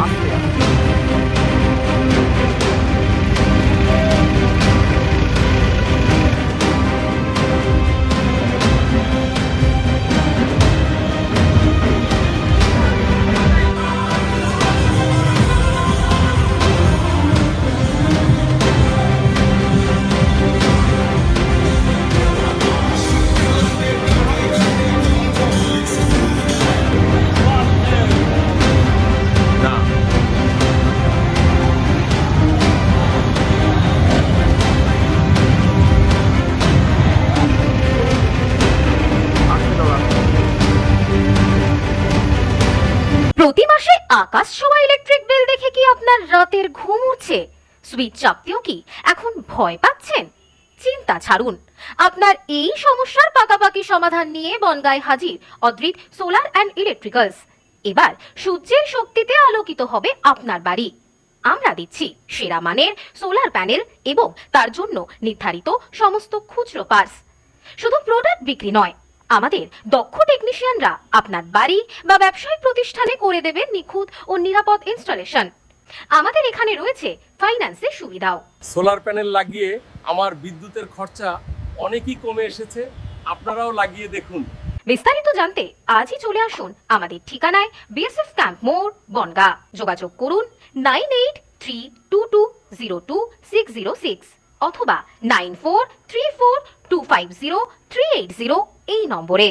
আস্তে আস্তে। না, আস্তে দাও, আস্তে। প্রতি মাসে আকাশ ছোঁয়া ইলেকট্রিক বিল দেখে কি আপনার রাতের ঘুম উড়ছে? সুইচ চাপতেও কি এখন ভয় পাচ্ছেন? চিন্তা ছাড়ুন, আপনার এই সমস্যার পাকাপাকি সমাধান নিয়ে বনগাঁয় হাজির অদ্রিত সোলার অ্যান্ড ইলেকট্রিক্যালস। এবার সূর্যের শক্তিতে আলোকিত হবে আপনার বাড়ি। আমরা দিচ্ছি সেরা মানের সোলার প্যানেল এবং তার জন্য নির্ধারিত সমস্ত খুচরো পার্টস। শুধু প্রোডাক্ট বিক্রি নয়, আমাদের দক্ষ টেকনিশিয়ানরা আপনার বাড়ি বা ব্যবসায়িক প্রতিষ্ঠানে করে দেবেন নিখুঁত ও নিরাপদ ইনস্টলেশন। আমাদের এখানে রয়েছে ফাইন্যান্সের সুবিধাও। সোলার প্যানেল লাগিয়ে আমার বিদ্যুতের খরচা অনেকই কমে এসেছে, আপনারাও লাগিয়ে দেখুন। বিস্তারিত জানতে আজই চলে আসুন আমাদের ঠিকানায়, বিএসএফ ক্যাম্প মোড়, বনগাঁ। যোগাযোগ করুন 9832202606 অথবা 9434250380 এই নম্বরে।